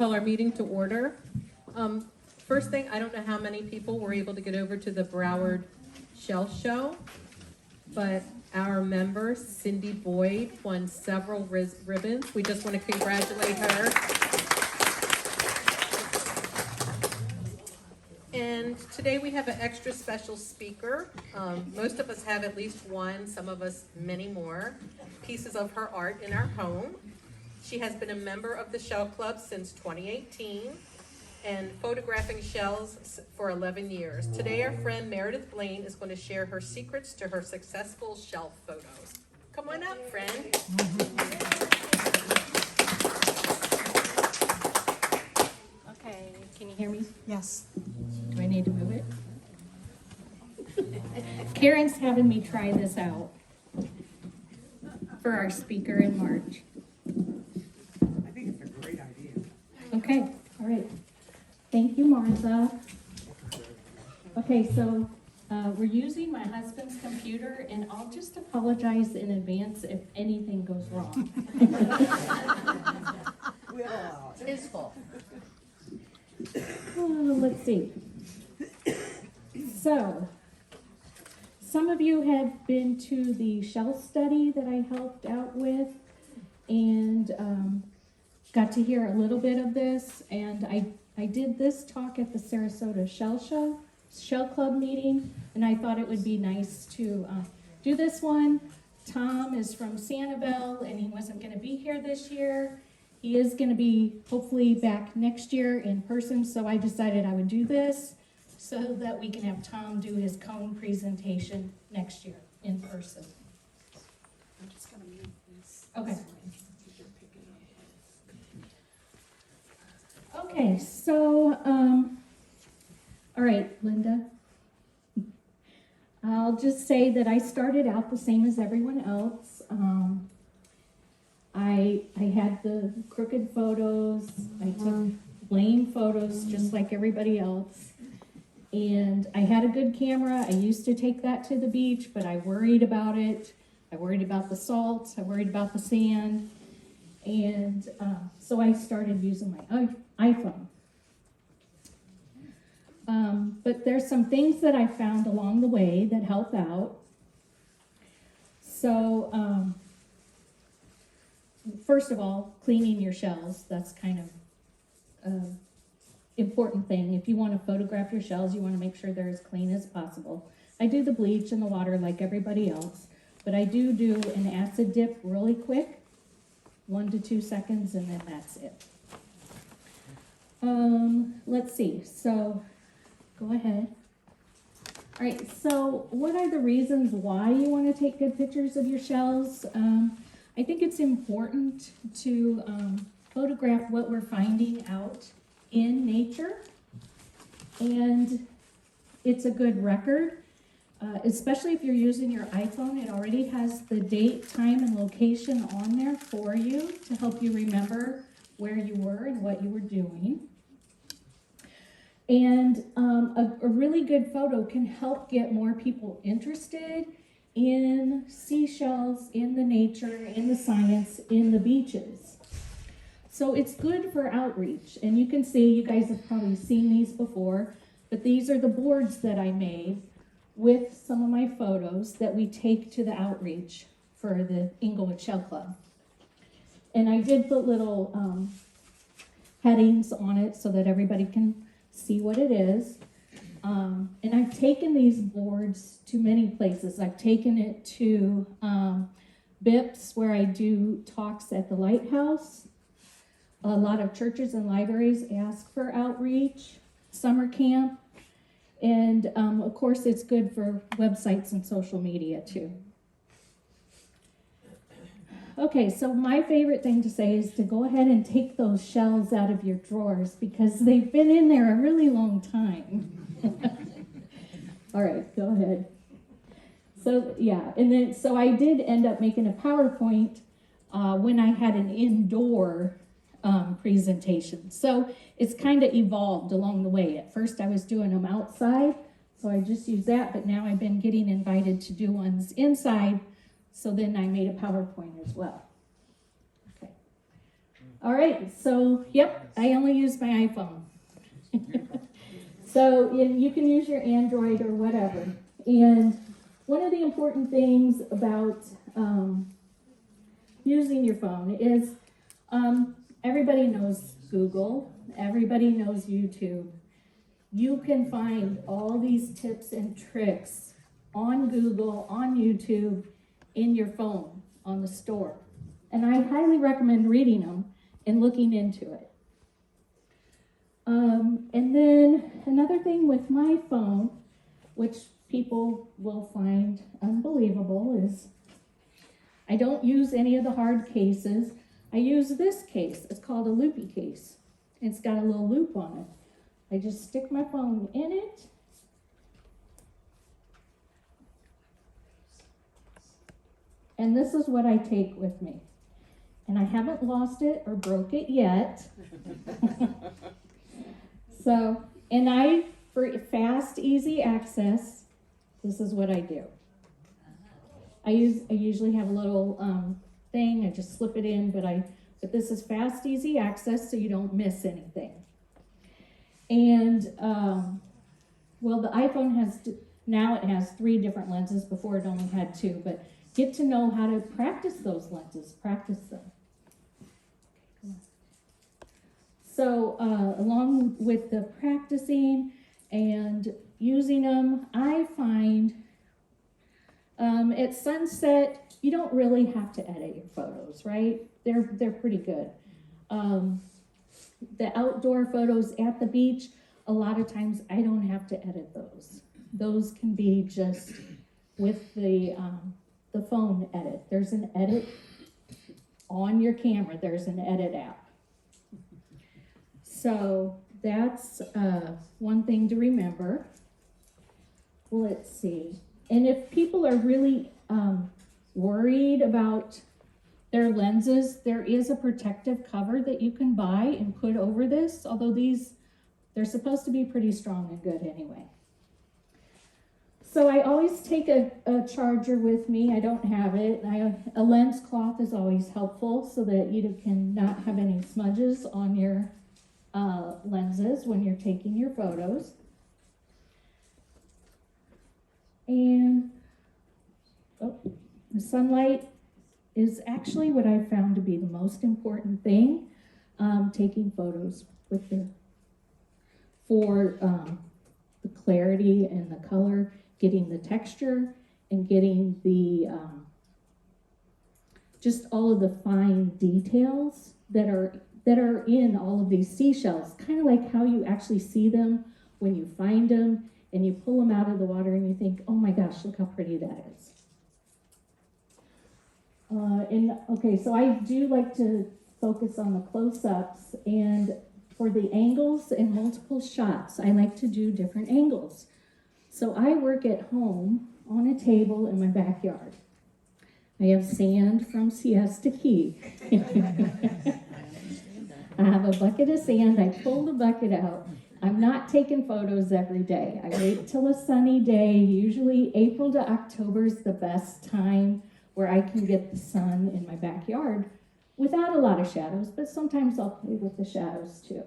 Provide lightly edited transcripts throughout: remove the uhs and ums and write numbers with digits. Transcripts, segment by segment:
call our meeting to order. First thing, I don't know how many people were able to get over to the Broward Shell Show, but our member, Cindy Boyd, won several ribbons. We just want to congratulate her. And today we have an extra special speaker. Most of us have at least one, some of us many more, pieces of her art in our home. She has been a member of the Shell Club since 2018 and photographing shells for 11 years. Today our friend Meredith Blain is going to share her secrets to her successful shell photos. Come on up, friend. Okay, can you hear me? Yes. Do I need to move it? Karen's having me try this out for our speaker in March. I think it's a great idea. Okay, all right. Thank you, Martha. Okay, so we're using my husband's computer, and I'll just apologize in advance if anything goes wrong. It's his fault. Let's see. So, some of you have been to the shell study that I helped out with, and got to hear a little bit of this, and I did this talk at the Sarasota Shell Club meeting, and I thought it would be nice to do this one. Tom is from Sanibel, and he wasn't going to be here this year. He is going to be hopefully back next year in person, so I decided I would do this so that we can have Tom do his cone presentation next year in person. I'm just gonna move this. Okay. Okay, so, all right, Linda. I'll just say that I started out the same as everyone else. I had the crooked photos. I took Blain photos just like everybody else. And I had a good camera. I used to take that to the beach, but I worried about it. I worried about the salt. I worried about the sand. And so I started using my iPhone. But there's some things that I found along the way that help out. So first of all, cleaning your shells. That's kind of an important thing. If you want to photograph your shells, you want to make sure they're as clean as possible. I do the bleach in the water like everybody else, but I do an acid dip really quick, 1 to 2 seconds, and then that's it. Let's see, so go ahead. All right, so what are the reasons why you want to take good pictures of your shells? I think it's important to photograph what we're finding out in nature, and it's a good record, especially if you're using your iPhone. It already has the date, time, and location on there for you to help you remember where you were and what you were doing. And a really good photo can help get more people interested in seashells, in the nature, in the science, in the beaches. So it's good for outreach. And you can see, you guys have probably seen these before, but these are the boards that I made with some of my photos that we take to the outreach for the Englewood Shell Club. And I did put little headings on it so that everybody can see what it is. And I've taken these boards to many places. I've taken it to BIPS, where I do talks at the lighthouse. A lot of churches and libraries ask for outreach, summer camp, and of course it's good for websites and social media too. Okay, so my favorite thing to say is to go ahead and take those shells out of your drawers because they've been in there a really long time. All right, go ahead. So yeah, and then so I did end up making a PowerPoint when I had an indoor presentation. So it's kind of evolved along the way. At first I was doing them outside, so I just used that, but now I've been getting invited to do ones inside, so then I made a PowerPoint as well. Okay. All right, so, yep, I only use my iPhone. So you can use your Android or whatever. And one of the important things about using your phone is everybody knows Google, everybody knows YouTube. You can find all these tips and tricks on Google, on YouTube, in your phone, on the store. And I highly recommend reading them and looking into it. And then another thing with my phone, which people will find unbelievable, is I don't use any of the hard cases. I use this case. It's called a loopy case. It's got a little loop on it. I just stick my phone in it. And this is what I take with me. And I haven't lost it or broke it yet. So, and for fast, easy access, this is what I do. I usually have a little thing, I just slip it in, but this is fast, easy access, so you don't miss anything. And, well, the iPhone now it has 3 different lenses. Before it only had 2, but get to know how to practice those lenses, practice them. So along with the practicing and using them, I find at sunset, you don't really have to edit your photos, right? They're pretty good. The outdoor photos at the beach, a lot of times I don't have to edit those. Those can be just with the phone edit. There's an edit on your camera. There's an edit app. So that's one thing to remember. Let's see. And if people are really worried about their lenses, there is a protective cover that you can buy and put over this, although they're supposed to be pretty strong and good anyway. So I always take a charger with me. I don't have it. A lens cloth is always helpful so that you can not have any smudges on your lenses when you're taking your photos. And the sunlight is actually what I found to be the most important thing, taking photos with for the clarity and the color, getting the texture, and getting the just all of the fine details that are in all of these seashells, kind of like how you actually see them when you find them and you pull them out of the water and you think, oh my gosh, look how pretty that is. So I do like to focus on the close-ups, and for the angles and multiple shots, I like to do different angles. So I work at home on a table in my backyard. I have sand from Siesta Key. I have a bucket of sand. I pull the bucket out. I'm not taking photos every day. I wait till a sunny day. Usually April to October is the best time where I can get the sun in my backyard without a lot of shadows, but sometimes I'll play with the shadows too.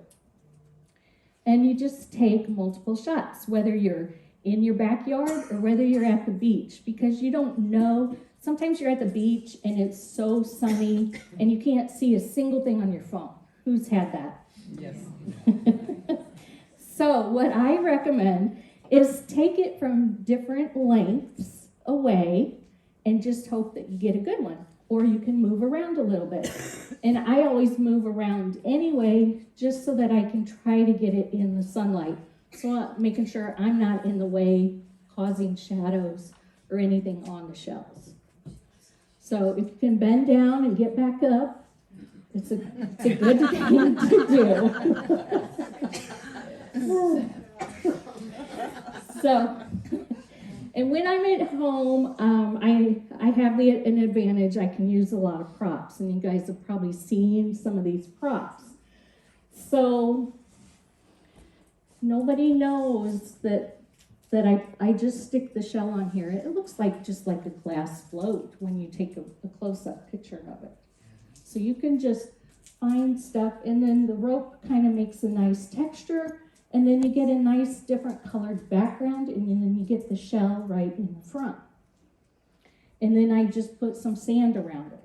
And you just take multiple shots, whether you're in your backyard or whether you're at the beach, because you don't know. Sometimes you're at the beach and it's so sunny and you can't see a single thing on your phone. Who's had that? Yes. So what I recommend is take it from different lengths away and just hope that you get a good one. Or you can move around a little bit. And I always move around anyway, just so that I can try to get it in the sunlight. So making sure I'm not in the way, causing shadows or anything on the shells. So if you can bend down and get back up, it's a good thing to do. So, and when I'm at home, I have an advantage. I can use a lot of props, and you guys have probably seen some of these props. So nobody knows that I just stick the shell on here. It looks like just like a glass float when you take a close-up picture of it. So you can just fine stuff, and then the rope kind of makes a nice texture, and then you get a nice different colored background, and then you get the shell right in the front. And then I just put some sand around it.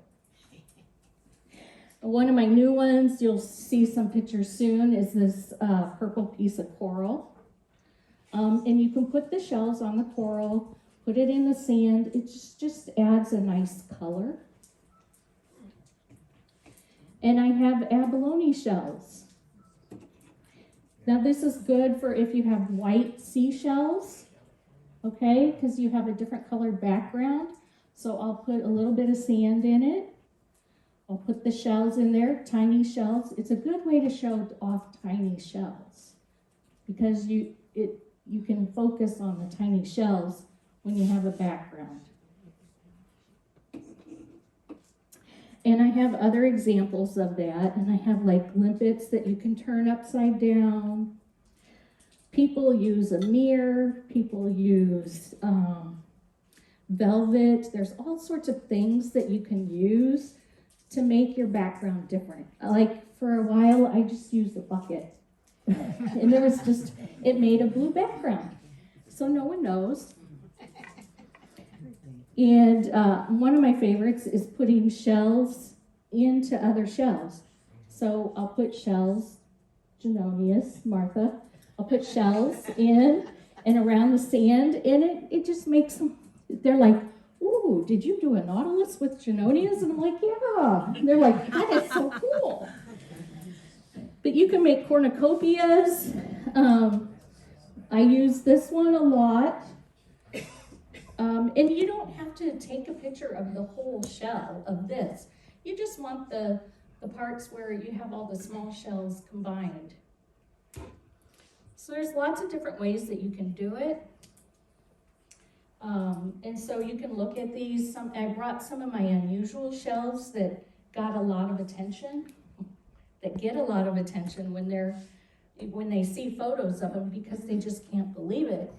One of my new ones, you'll see some pictures soon, is this purple piece of coral. And you can put the shells on the coral, put it in the sand. It just adds a nice color. And I have abalone shells. Now this is good for if you have white seashells, okay, because you have a different colored background. So I'll put a little bit of sand in it. I'll put the shells in there, tiny shells. It's a good way to show off tiny shells because you can focus on the tiny shells when you have a background. And I have other examples of that, and I have like limpets that you can turn upside down. People use a mirror, people use velvet. There's all sorts of things that you can use to make your background different. Like for a while, I just used a bucket. And there was just, it made a blue background. So no one knows. And one of my favorites is putting shells into other shells. So I'll put shells, Janonius, Martha, I'll put shells in and around the sand, and it just makes them, they're like, ooh, did you do a nautilus with Janonias? And I'm like, yeah. And they're like, that is so cool. But you can make cornucopias. I use this one a lot. And you don't have to take a picture of the whole shell of this. You just want the parts where you have all the small shells combined. So there's lots of different ways that you can do it. And so you can look at these. I brought some of my unusual shells that got a lot of attention, that get a lot of attention when they see photos of them because they just can't believe it.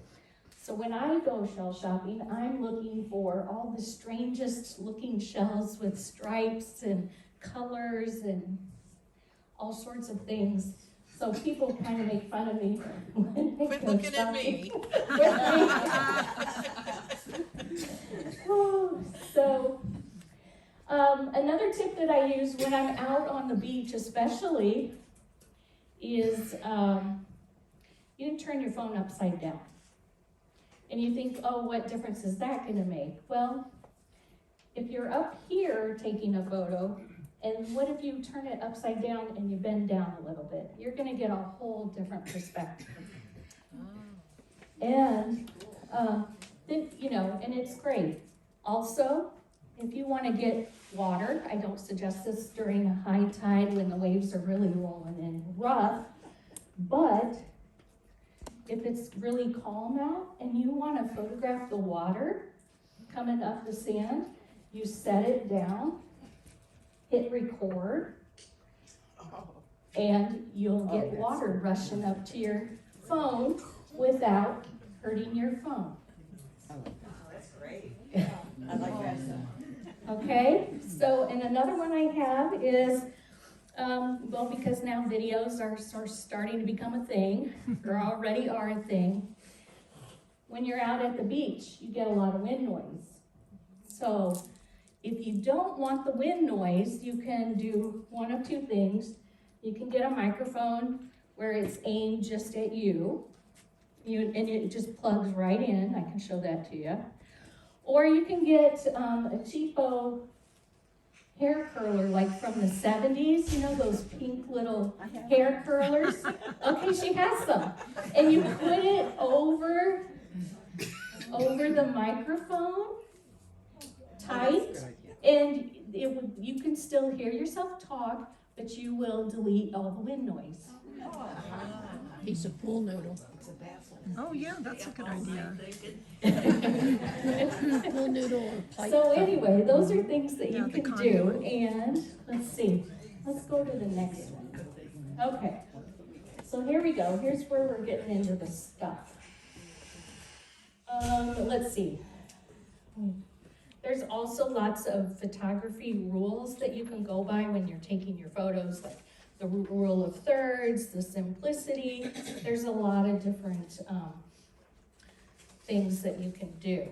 So when I go shell shopping, I'm looking for all the strangest looking shells with stripes and colors and all sorts of things. So people kind of make fun of me when they Quit go looking at shopping. me. So another tip that I use when I'm out on the beach especially is you can turn your phone upside down. And you think, oh, what difference is that going to make? Well, if you're up here taking a photo, and what if you turn it upside down and you bend down a little bit? You're going to get a whole different perspective. And then, and it's great. Also, if you want to get water, I don't suggest this during a high tide when the waves are really rolling in rough, but if it's really calm out and you want to photograph the water coming up the sand, you set it down, hit record, and you'll get water rushing up to your phone without hurting your phone. That's great. Yeah, I like that. Okay, so and another one I have is, because now videos are starting to become a thing, or already are a thing. When you're out at the beach, you get a lot of wind noise. So if you don't want the wind noise, you can do one of two things. You can get a microphone where it's aimed just at you, and it just plugs right in. I can show that to you. Or you can get a cheapo hair curler like from the 70s, those pink little hair curlers. Okay, she has some. And you put it over the microphone, tight, and you can still hear yourself talk, but you will delete all the wind noise. Piece of pool noodle. Oh, yeah, that's a good idea. Pool noodle or pipe. So anyway, those are things that you Yeah, the can do, conduit. and let's see. Let's go to the next one. Okay, so here we go. Here's where we're getting into the stuff. Let's see. There's also lots of photography rules that you can go by when you're taking your photos, like the rule of thirds, the simplicity. There's a lot of different things that you can do.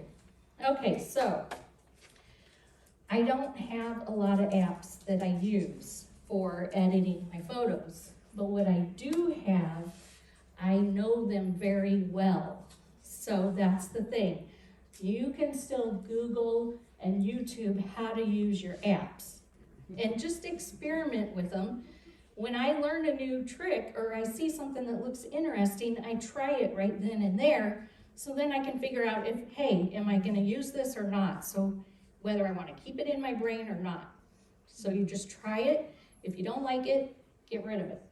Okay, so I don't have a lot of apps that I use for editing my photos, but what I do have, I know them very well. So that's the thing. You can still Google and YouTube how to use your apps and just experiment with them. When I learn a new trick or I see something that looks interesting, I try it right then and there, so then I can figure out if, hey, am I gonna use this or not? So whether I wanna keep it in my brain or not. So you just try it. If you don't like it, get rid of it.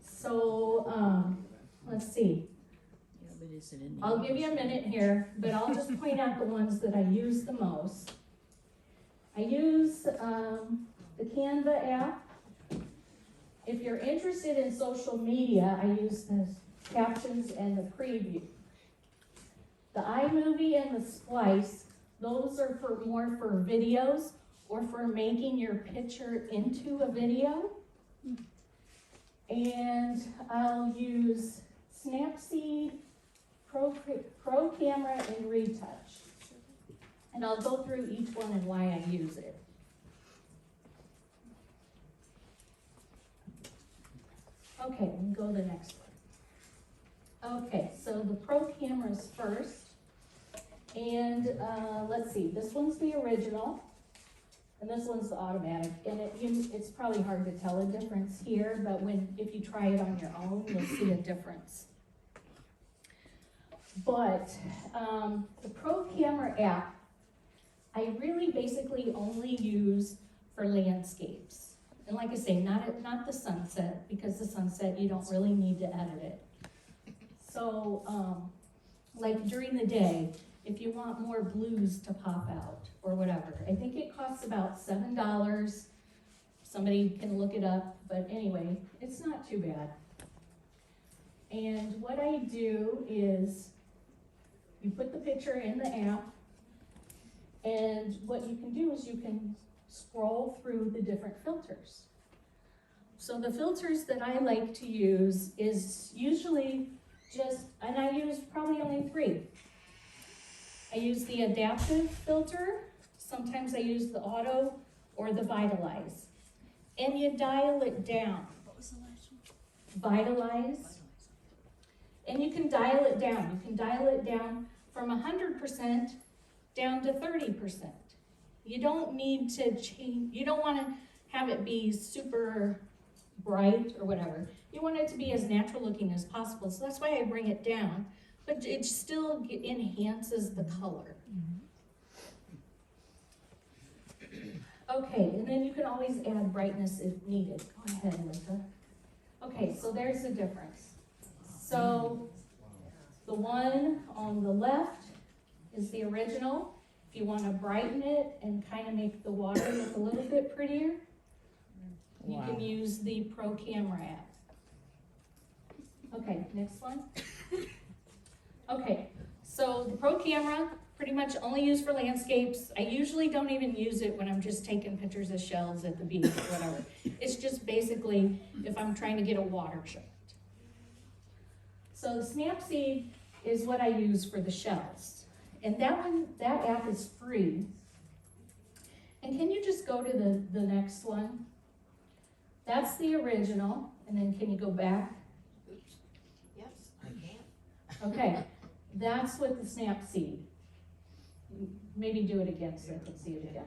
So, let's see. Yeah, but is it in the I'll give you a minute here, but I'll just point out the ones that I use the most. I use the Canva app. If you're interested in social media, I use the captions and the preview. The iMovie and the Splice, those are more for videos or for making your picture into a video. And I'll use Snapseed, Pro Camera, and Retouch. And I'll go through each one and why I use it. Okay, we can go to the next one. Okay, so the Pro Camera's first. And let's see, this one's the original. And this one's the automatic, and it's probably hard to tell a difference here, but if you try it on your own, you'll see a difference. But the Pro Camera app, I really basically only use for landscapes. And like I say, not the sunset, because the sunset, you don't really need to edit it. So, like during the day, if you want more blues to pop out or whatever. I think it costs about $7. Somebody can look it up, but anyway, it's not too bad. And what I do is you put the picture in the app, and what you can do is you can scroll through the different filters. So the filters that I like to use is usually and I use probably only 3. I use the adaptive filter, sometimes I use the auto or the vitalize. And you dial it down. What was the last one? Vitalize. And you can dial it down. You can dial it down from 100% down to 30%. You don't need to change, you don't want to have it be super bright or whatever. You want it to be as natural looking as possible, so that's why I bring it down. But it still enhances the color. Okay, and then you can always add brightness if needed. Go ahead, Linda. Okay, so there's the difference. So the one on the left is the original. If you want to brighten it and kind of make the water look a little bit prettier, you can use the Pro Camera app. Okay, next one. Okay, so the Pro Camera, pretty much only used for landscapes. I usually don't even use it when I'm just taking pictures of shells at the beach or whatever. It's just basically if I'm trying to get a water shot. So the Snapseed is what I use for the shells. And that app is free. And can you just go to the next one? That's the original, and then can you go back? Yes, I can. Okay, that's with the Snapseed. Maybe do it again so I can see it again.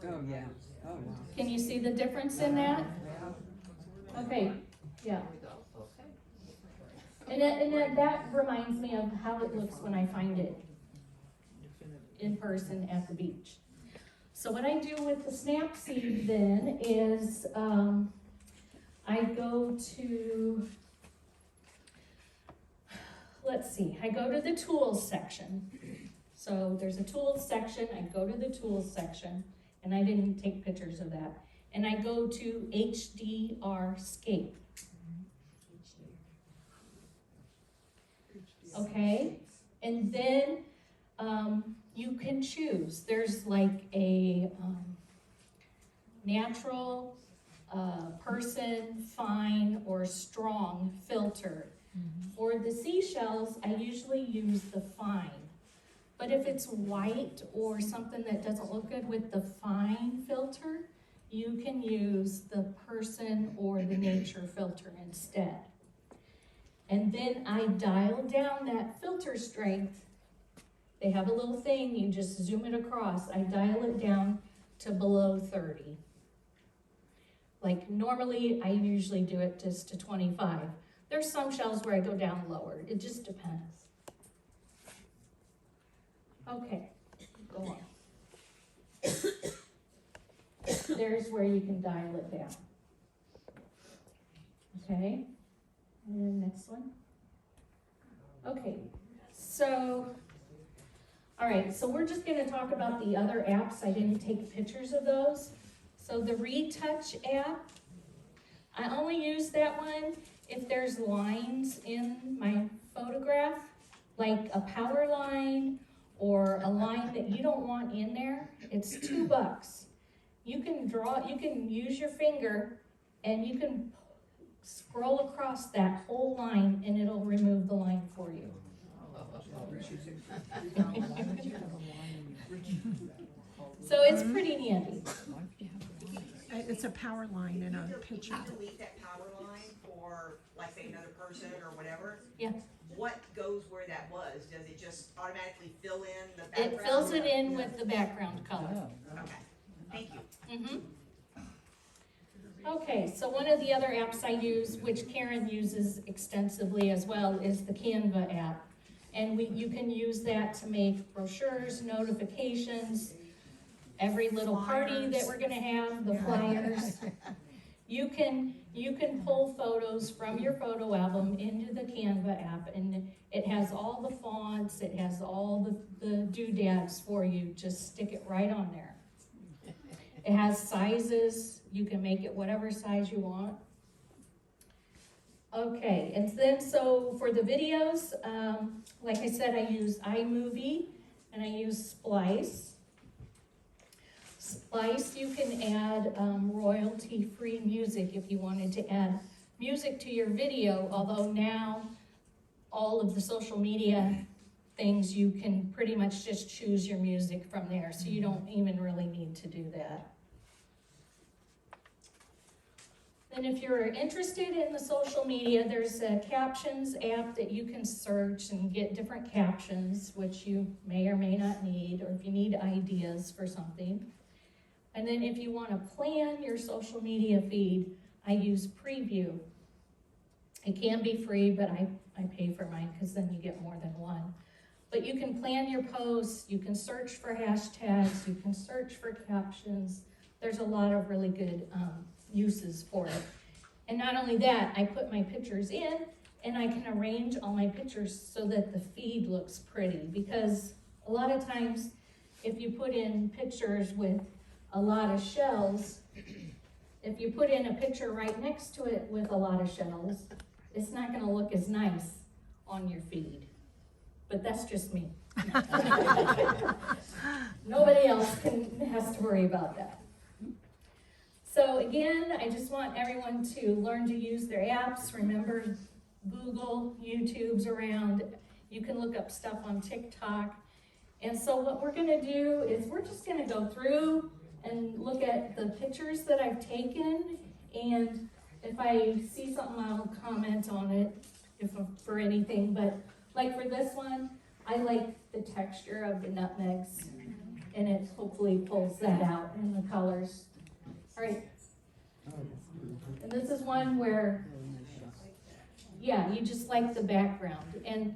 Oh, yeah. Oh, wow. Can you see the difference in that? Okay, yeah. And that reminds me of how it looks when I find it in person at the beach. So what I do with the Snapseed then is I go to, let's see, I go to the tools section. So there's a tools section, I go to the tools section, and I didn't take pictures of that. And I go to HDRscape. Okay, And then you can choose. There's like a natural, person, fine, or strong filter. For the seashells, I usually use the fine. But if it's white or something that doesn't look good with the fine filter, you can use the person or the nature filter instead. And then I dial down that filter strength. They have a little thing, you just zoom it across. I dial it down to below 30. Like normally, I usually do it just to 25. There's some shells where I go down lower. It just depends. Okay, go on. There's where you can dial it down. Okay, and next one. Okay, so, all right, so we're just gonna talk about the other apps. I didn't take pictures of those. So the Retouch app, I only use that one if there's lines in my photograph, like a power line or a line that you don't want in there. It's $2. You can use your finger and you can scroll across that whole line and it'll remove the line for you. So it's pretty handy. It's a power line in a picture. If you delete that power line for, like, say, another person or whatever. Yeah. What goes where that was? Does it just automatically fill in the background? It fills it in with the background color. Okay, thank you. Mm-hmm. Okay, so one of the other apps I use, which Karen uses extensively as well, is the Canva app. And you can use that to make brochures, notifications, every little party that we're gonna have, the flyers. You can pull photos from your photo album into the Canva app, and it has all the fonts, it has all the doodads for you. Just stick it right on there. It has sizes. You can make it whatever size you want. Okay, and then so for the videos, like I said, I use iMovie and I use Splice. Splice, you can add royalty-free music if you wanted to add music to your video, although now all of the social media things, you can pretty much just choose your music from there, so you don't even really need to do that. Then if you're interested in the social media, there's a captions app that you can search and get different captions, which you may or may not need, or if you need ideas for something. And then if you want to plan your social media feed, I use Preview. It can be free, but I pay for mine because then you get more than one. But you can plan your posts, you can search for hashtags, you can search for captions. There's a lot of really good uses for it. And not only that, I put my pictures in and I can arrange all my pictures so that the feed looks pretty, because a lot of times if you put in pictures with a lot of shells, if you put in a picture right next to it with a lot of shells, it's not going to look as nice on your feed. But that's just me. Nobody else has to worry about that. So again, I just want everyone to learn to use their apps. Remember, Google, YouTube's around. You can look up stuff on TikTok. And so what we're gonna do is we're just gonna go through and look at the pictures that I've taken. And if I see something, I'll comment on it for anything. But like for this one, I like the texture of the nutmegs. And it hopefully pulls that out in the colors. All right, and this is one where, yeah, you just like the background. And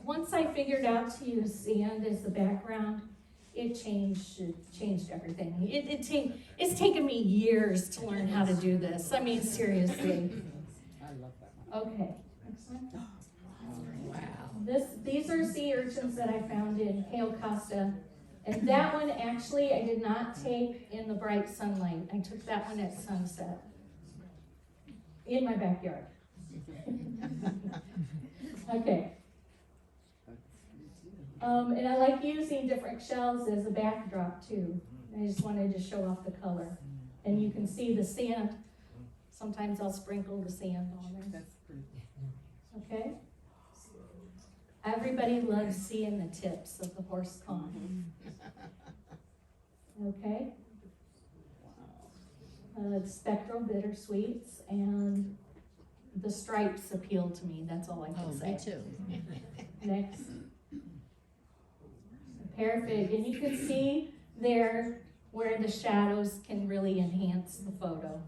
once I figured out to use sand as the background, it changed everything. It's taken me years to learn how to do this. I mean, seriously. Okay, next one. Wow. These are sea urchins that I found in Cayo Costa. And that one, actually, I did not take in the bright sunlight. I took that one at sunset in my backyard. Okay. And I like using different shells as a backdrop too. I just wanted to show off the color. And you can see the sand. Sometimes I'll sprinkle the sand on there. That's pretty. Okay? Everybody loves seeing the tips of the horse con. Okay? It's spectral bittersweets, and the stripes appeal to me. That's all I Oh, can say. me too. Next. Perfect. And you can see there where the shadows can really enhance the photo.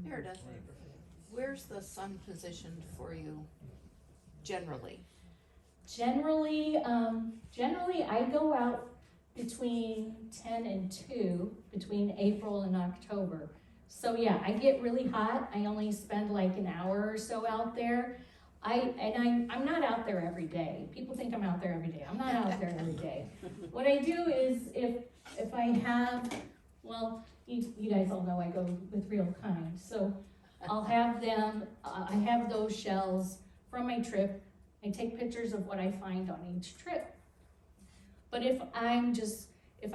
Meredith, where's the sun positioned for you generally? Generally, I go out between 10 and 2, between April and October. So yeah, I get really hot. I only spend like an hour or so out there. I'm not out there every day. People think I'm out there every day. I'm not out there every day. What I do is if I have, well, you guys all know I go with Real Kind. So I'll have them, I have those shells from my trip. I take pictures of what I find on each trip. But if I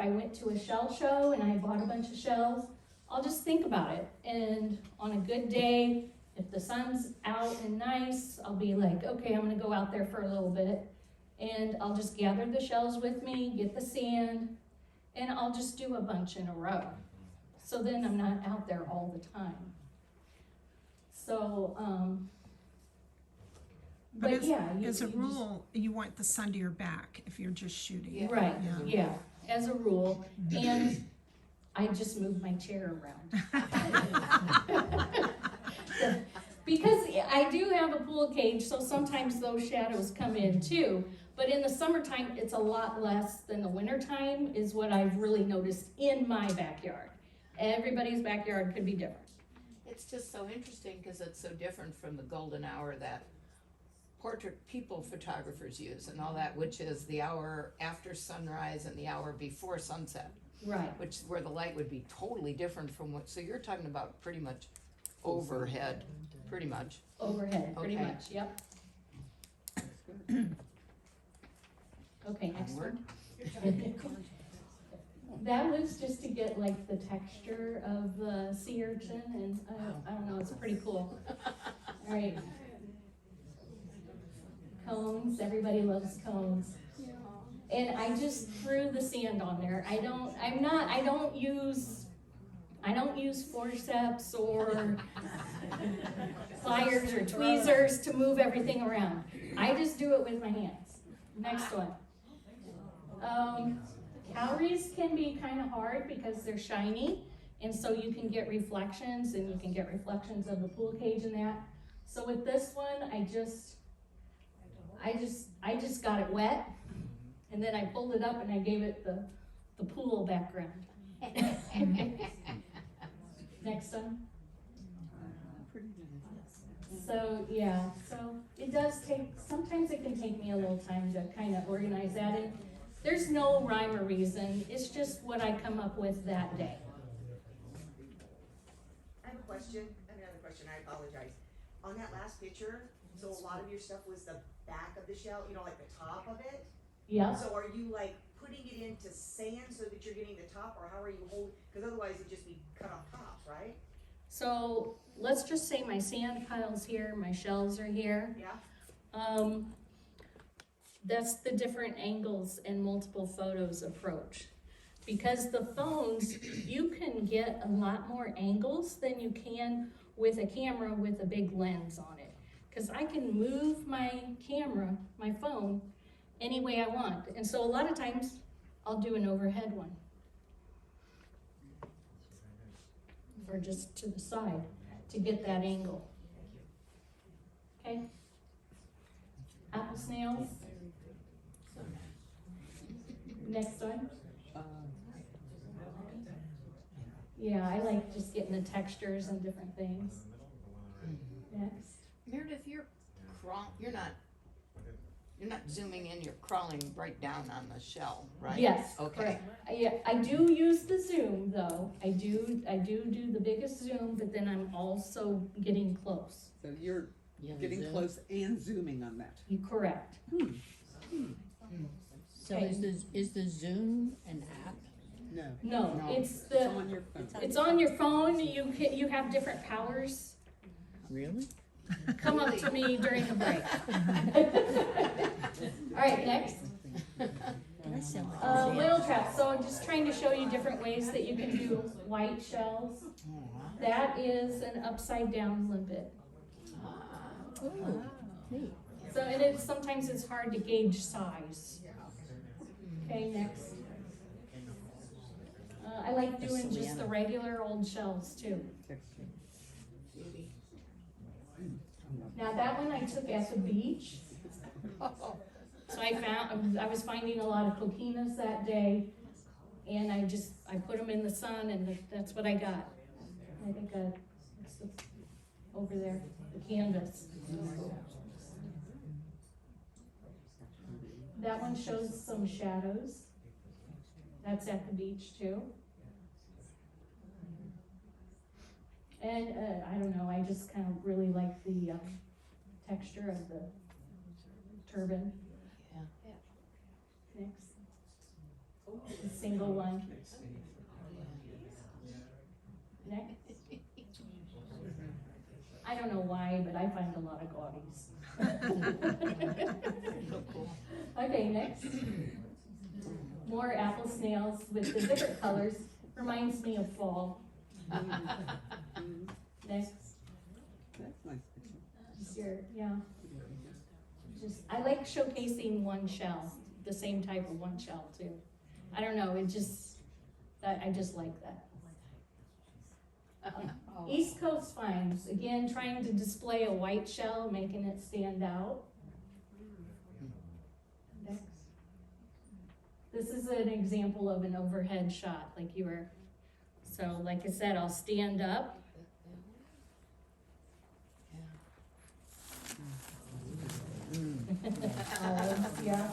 went to a shell show and I bought a bunch of shells, I'll just think about it. And on a good day, if the sun's out and nice, I'll be like, okay, I'm gonna go out there for a little bit. And I'll just gather the shells with me, get the sand, and I'll just do a bunch in a row. So then I'm not out there all the time. So, But but yeah. as a you just- rule, you want the sun to your back if you're just shooting. Yeah. Right, Yeah. yeah, as a rule, and I just move my chair around. Because I do have a pool cage, so sometimes those shadows come in too, but in the summertime, it's a lot less than the wintertime, is what I've really noticed in my backyard. Everybody's backyard could be different. It's just so interesting because it's so different from the golden hour that portrait people photographers use and all that, which is the hour after sunrise and the hour before sunset, Right. which where the light would be totally different from what, so you're talking about pretty much overhead, pretty much. Overhead, pretty Okay. much, yep. Okay, next Onward. one. That was just to get like the texture of the sea urchin, and I don't know, it's pretty cool. Alright. Cones, everybody loves cones. And I just threw the sand on there. I don't use forceps or pliers or tweezers to move everything around. I just do it with my hands. Next one. Calories can be kind of hard because they're shiny, and so you can get reflections, and you can get reflections of the pool cage and that. So with this one, I just got it wet, and then I pulled it up and I gave it the pool background. Next one. So yeah, so it does take, sometimes it can take me a little time to kind of organize that. And there's no rhyme or reason, it's just what I come up with that day. I have a question, another question, I apologize. On that last picture, so a lot of your stuff was the back of the shell, you know, like the top of it? Yeah, So are you like putting it into sand so that you're getting the top, or how are you holding, because otherwise it'd just be cut off tops, right? so let's just say my sand pile's here, my shells are here. Yeah? That's the different angles and multiple photos approach. Because the phones, you can get a lot more angles than you can with a camera with a big lens on it. Because I can move my camera, my phone, any way I want. And so a lot of times, I'll do an overhead one. Or just to the side to get that angle. Okay? Apple snails. Next one. Yeah, I like just getting the textures and different things. Next. Meredith, you're not zooming in, you're crawling right down on the shell, right? Yes, Okay. correct. Yeah, I do use the zoom though. I do the biggest zoom, but then I'm also getting close. So you're You have a getting Zoom? close and zooming on that. You correct. So is the Zoom an app? No, No. it's on your phone. You have different powers. Really? Come up to me during the break. All right, next. That sounds like Whale trap. So I'm just trying to show you different ways that you can do white shells. That is an upside down limpet. Oh, neat. So, and sometimes it's hard to gauge size. Okay, next. I like doing just the regular old shells too. Now that one I took at the beach. So I was finding a lot of coquinas that day, and I put them in the sun, and that's what I got. I think it's over there, the canvas. That one shows some shadows. That's at the beach too. And I don't know, I just kind of really like the texture of the turban. Next. The single one. Next. I don't know why, but I find a lot of gaudies. Okay, next. More apple snails with the different colors. Reminds me of fall. Next. Here, yeah. I like showcasing one shell, the same type of one shell too. I don't know, I just like that. East Coast finds, again, trying to display a white shell, making it stand out. Next. This is an example of an overhead shot, so like I said, I'll stand up. Yeah.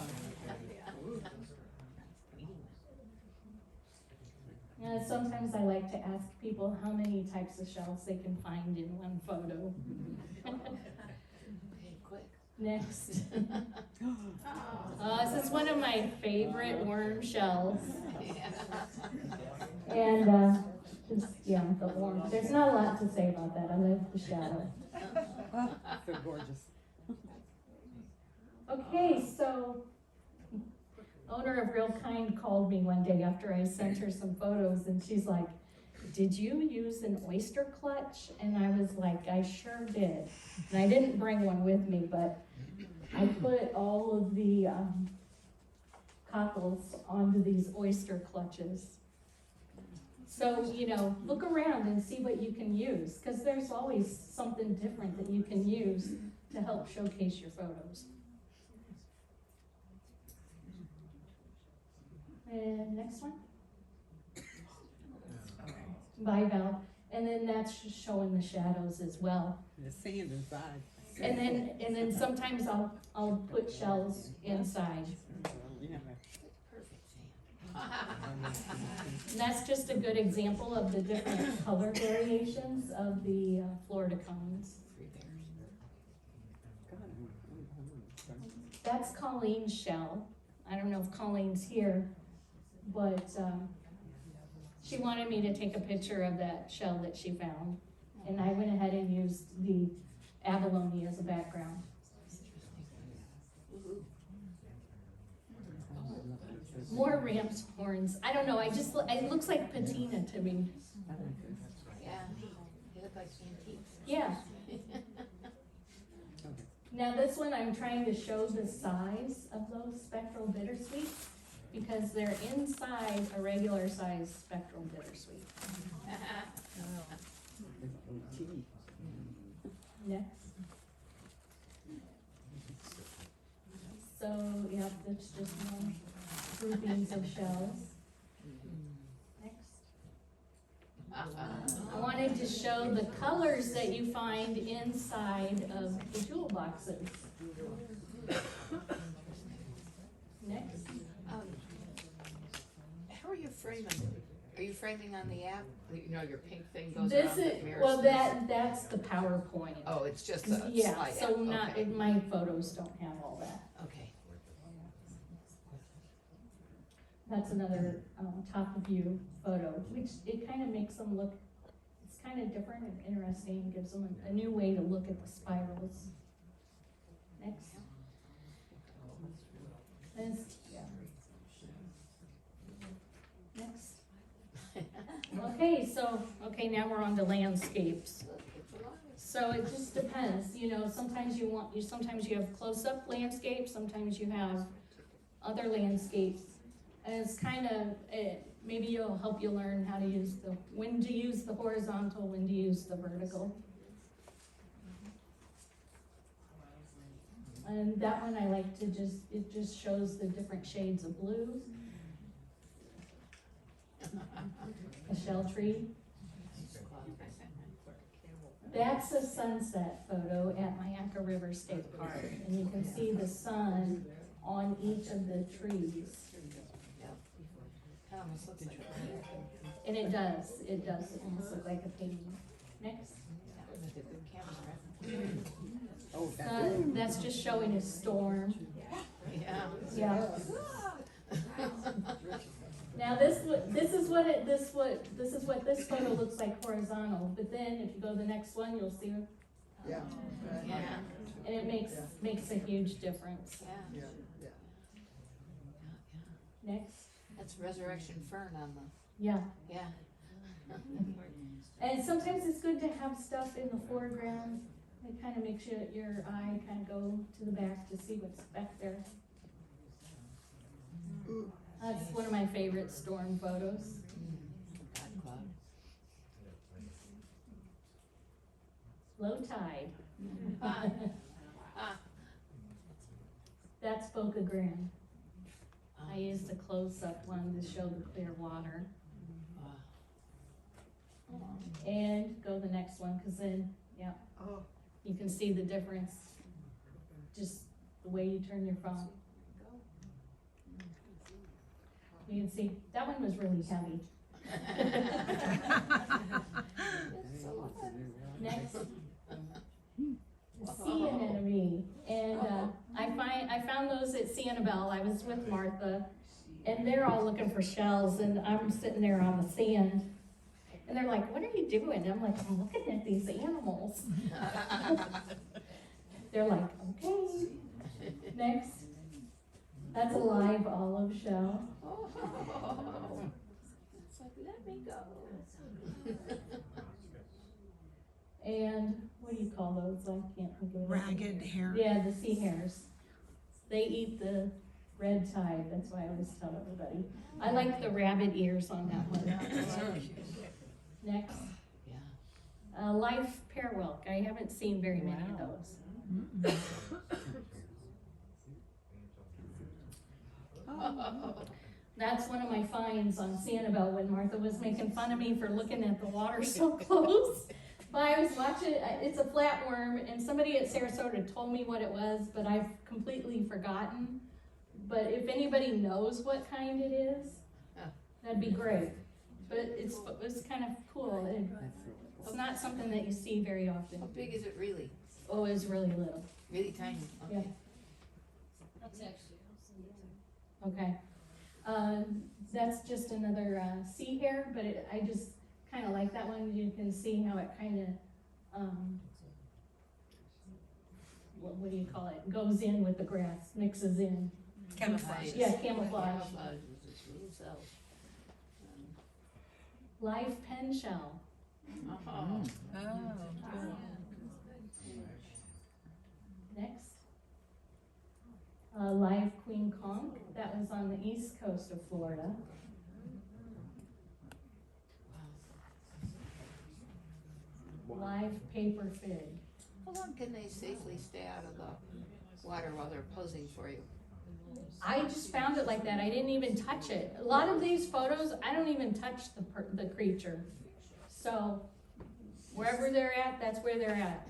Sometimes I like to ask people how many types of shells they can find in one photo. Next. This is one of my favorite worm shells. And the worm. There's not a lot to say about that. I love the shadow. They're gorgeous. Okay, so owner of Real Kind called me one day after I sent her some photos, and she's like, "Did you use an oyster clutch?" And I was like, "I sure did." And I didn't bring one with me, but I put all of the cockles onto these oyster clutches. So, look around and see what you can use, because there's always something different that you can use to help showcase your photos. And next one. Bivalve. And then that's just showing the shadows as well. The sand inside. And then sometimes I'll put shells inside. And that's just a good example of the different color variations of the Florida cones. That's Colleen's shell. I don't know if Colleen's here, but she wanted me to take a picture of that shell that she found. And I went ahead and used the abalone as a background. More ram's horns. I don't know, it looks like patina to me. Yeah, they look like antiques. Yeah. Now this one, I'm trying to show the size of those spectral bittersweets because they're inside a regular size spectral bittersweet. Next. So, yeah, that's just more groupings of shells. Next. I wanted to show the colors that you find inside of the jewel boxes. Next. How are you framing? Are you framing on the app? Your pink thing goes This around the is, mirror. well, that's the PowerPoint. Oh, it's just a Yeah, slide so app. not, Okay. my photos don't have all that. Okay. That's another top view photo, which it kind of makes them look, it's kind of different and interesting, gives them a new way to look at the spirals. Next. This, yeah. Next. Okay, so, now we're on to landscapes. So it just depends, sometimes sometimes you have close-up landscapes, sometimes you have other landscapes. And it's kind of, maybe it'll help you learn how to when to use the horizontal, when to use the vertical. And that one I like to it just shows the different shades of blue. A shell tree. That's a sunset photo at Myakka River State Park, and you can see the sun on each of the trees. And it does almost look like a painting. Next. Oh, That's just showing a storm. Yeah. Yeah. Now this is what this photo looks like horizontal, but then if you go to the next one, you'll see, yeah. Yeah. and it makes a huge difference. Yeah. Next. That's resurrection fern on the, Yeah. yeah. And sometimes it's good to have stuff in the foreground. It kind of makes your eye kind of go to the back to see what's back there. That's one of my favorite storm photos. Low tide. That's Boca Grande. I used a close-up one to show the clear water. And go the next one, because then, yeah, you can see the difference, just the way you turn your phone. You can see, that one was really heavy. Next. Sea anemone, and I found those at Sanibel. I was with Martha, and they're all looking for shells, and I'm sitting there on the sand, and they're like, "What are you doing?" And I'm like, "I'm looking at these animals." They're like, "Okay." Next, that's a live olive shell. It's like, let me go. And what do you call those? I can't think of it. Ragged hair. Yeah, the sea hares. They eat the red tide. That's why I always tell everybody. I like the rabbit ears on that one. Next. Yeah. Life pearwilk. I haven't seen very many of those. That's one of my finds on Sanibel when Martha was making fun of me for looking at the water so close. But I was watching, it's a flatworm, and somebody at Sarasota told me what it was, but I've completely forgotten. But if anybody knows what kind it is, that'd be great. But it's kind of cool. It's not something that you see very often. How big is it really? Oh, it's really little. Really tiny? Yeah. Okay. Okay. That's just another sea hare, but I just kind of like that one. You can see how it kind of, what do you call it? Goes in with the grass, mixes in. Camouflage. Yeah, camouflage. Camouflage is its little self. Live pen shell. Oh. Next. Live queen conch. That was on the east coast of Florida. Live paper fig. How long can they safely stay out of the water while they're posing for you? I just found it like that. I didn't even touch it. A lot of these photos, I don't even touch the creature. So wherever they're at, that's where they're at.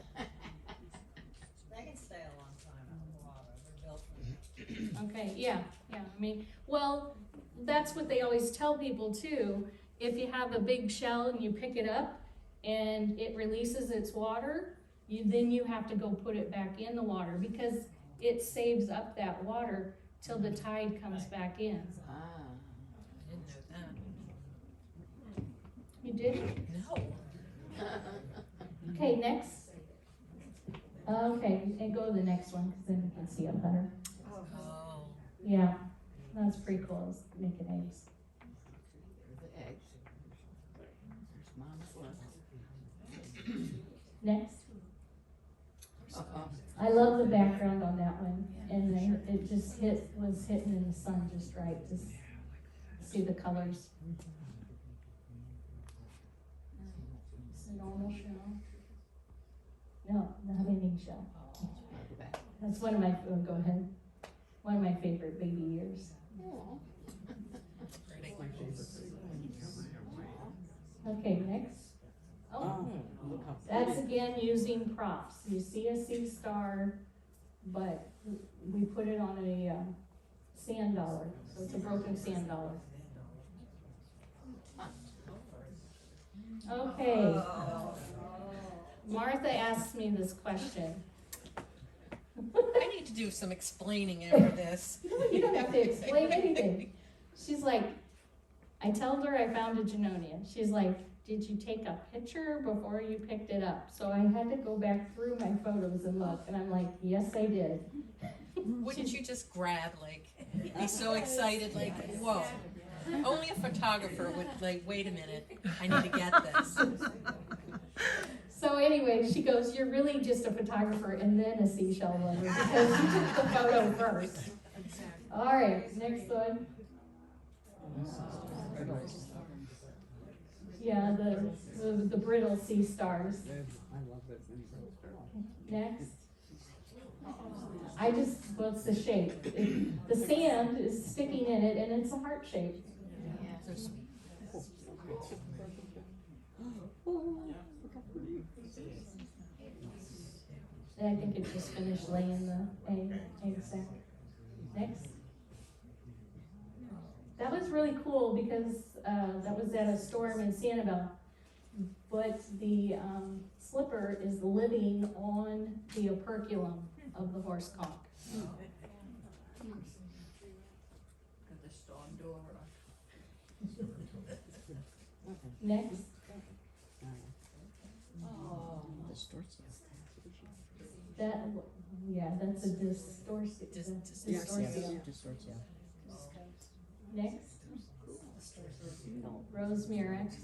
They can stay a long time out of the water, they're built for that. Okay, yeah, I mean, well, that's what they always tell people too. If you have a big shell and you pick it up and it releases its water, then you have to go put it back in the water because it saves up that water till the tide comes back in. Ah. You did? No. Okay, next. Okay, and go to the next one, because then you can see it better. Oh. Yeah, that's pretty cool, it's making eggs. The eggs. There's mom's left. Next. Uh-oh. I love the background on that one, and it just was hitting in the sun just right, just see the colors. It's a normal shell. No, not any shell. That's one of my, oh, go ahead, one of my favorite baby ears. Aw. Okay, next. Oh, that's again using props. You see a sea star, but we put it on a sand dollar, so it's a broken sand dollar. Okay. Martha asked me this question. I need to do some explaining after this. You don't have to explain anything. She's like, I told her I found a Junonia. She's like, did you take a picture before you picked it up? So I had to go back through my photos and look, and I'm like, yes, I did. Wouldn't you just grab, like, be so excited, like, whoa. Only a photographer would, like, wait a minute, I need to get this. So anyway, she goes, you're really just a photographer and then a seashell lover because you took the photo first. All right, next one. Yeah, the brittle sea stars. I love that thing. Next. Well, it's the shape. The sand is sticking in it and it's a heart shape. And I think it just finished laying the egg sac. Next. That was really cool because that was at a storm in Sanibel. But the slipper is living on the operculum of the horse conch. Next. That, yeah, that's a distorsia. Next. Rose murex.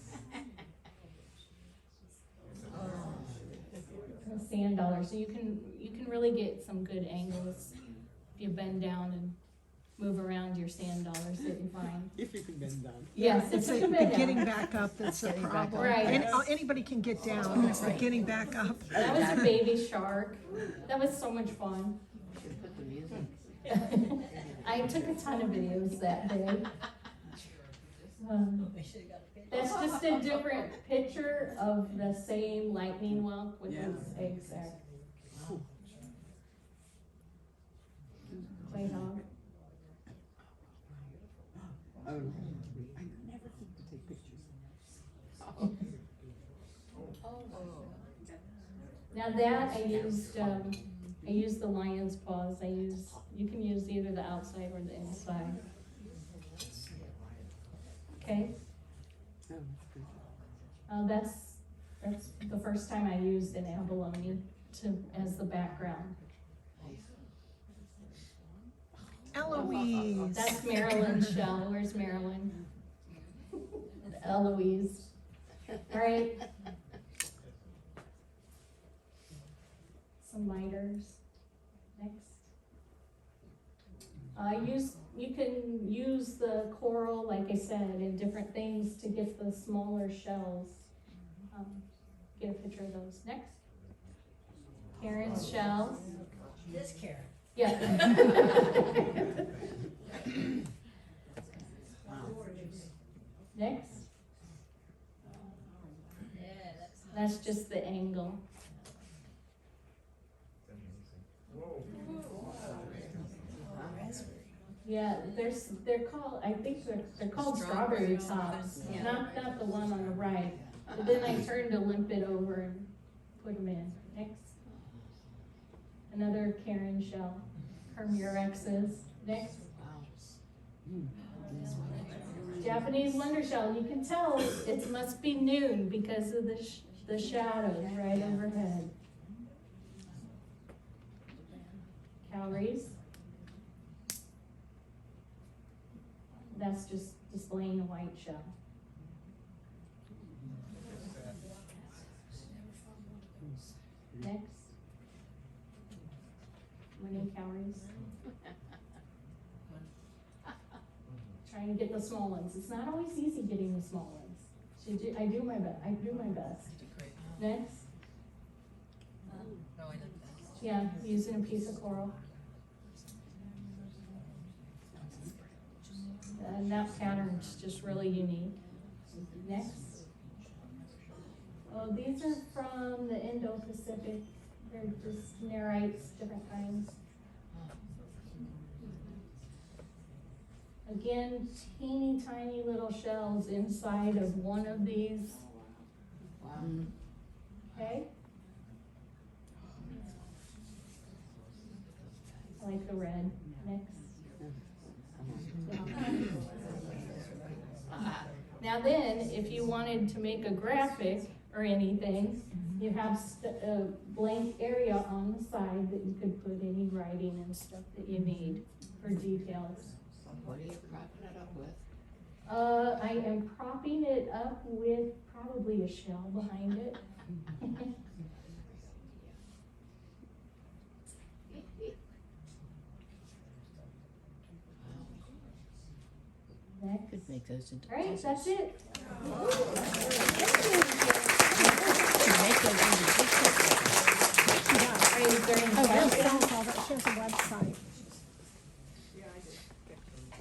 A sand dollar, so you can really get some good angles if you bend down and move around your sand dollars that you find. If you can bend down. Yes, It's if you the can bend getting down. back up that's the Getting back problem. up. Right. Anybody can get down, it's the getting back up. That was a baby shark. That was so much fun. Should put the music. I took a ton of videos that day. That's just a different picture of the same lightning whelk with its egg sac. Clay hog. Oh, I never think to take pictures. Now that I used the lion's paws. You can use either the outside or the inside. Okay. That's the first time I used an abalone as the background. Eloise. That's Marilyn's shell. Where's Marilyn? Eloise. All right. Some miters. Next. You can use the coral, like I said, in different things to get the smaller shells. Get a picture of those. Next. Karen's shells. This Karen. Yeah. Next. Yeah, That's just the angle. Yeah, they're called, I think they're called strawberry tops, Yeah. not the one on the right. But then I turned to limp it over and put them in. Next. Another Karen shell. Her murexes. Next. Japanese wonder shell. You can tell it must be noon because of the shadows right overhead. Calories. That's just displaying a white shell. Next. How many calories? Trying to get the small ones. It's not always easy getting the small ones. I do my best. Next. Yeah, using a piece of coral. And that pattern's just really unique. Next. Oh, these are from the Indo-Pacific. They're just nerites, different kinds. Again, teeny tiny little shells inside of one of these. Wow. Okay? I like the red. Next. Now then, if you wanted to make a graphic or anything, you have a blank area on the side that you could put any writing and stuff that you need for details. What are you propping it up with? I am propping it up with probably a shell behind it. Next. Could make those into. All right, that's it. Are you during the Oh, there's class? phone call, that shows a website.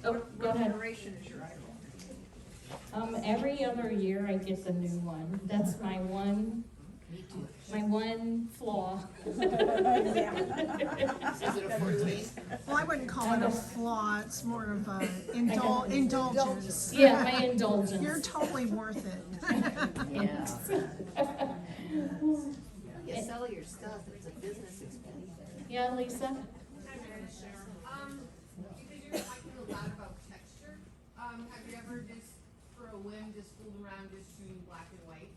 Oh, go ahead. Generation is your idol. Every other year I get the new one. That's my one flaw. Is it a 14? Well, I wouldn't call it a flaw, it's more of a indulgence. Yeah, my indulgence. You're totally worth it. Yeah. You sell your stuff, it's a business expense. Yeah, Lisa? Because you're talking a lot about texture, have you ever just, for a whim, just fooled around just shooting black and white?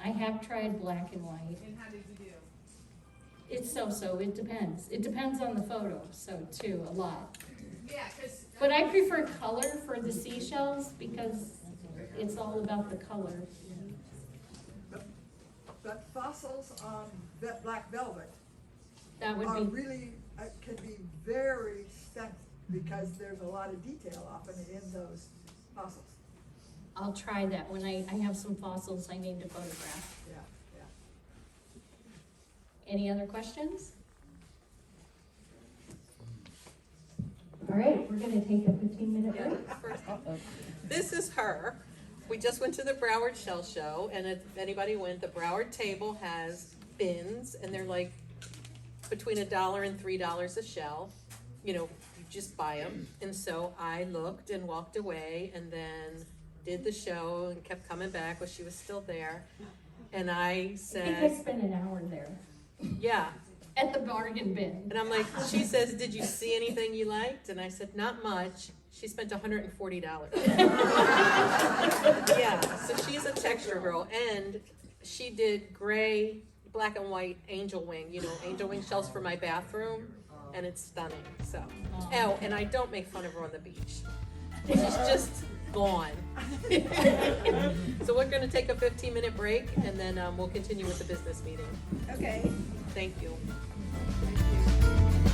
I have tried black and white. And how did you do? It's so-so, it depends. It depends on the photo, so too, a lot. Yeah, because. But I prefer color for the seashells because it's all about the color. But fossils on black velvet That are would be, really, can be very stunning because there's a lot of detail often in those fossils. I'll try that when I have some fossils I need to photograph. Yeah, yeah. Any other questions? All right, we're gonna take a 15-minute break. This is her. We just went to the Broward Shell Show, and if anybody went, the Broward table has bins, and they're like between $1 and $3 a shell. You know, you just buy them. And so I looked and walked away, and then did the show and kept coming back while she was still there. And I I think I said, spent an hour there yeah. at the bargain bin. And I'm like, she says, did you see anything you liked? And I said, not much. She spent $140. Yeah, so she's a texture girl, and she did gray, black and white angel wing, angel wing shells for my bathroom, and it's stunning, so. Oh, and I don't make fun of her on the beach. She's just gone. So we're gonna take a 15-minute break, and then we'll continue with the business meeting. Okay. Thank you. Thank you.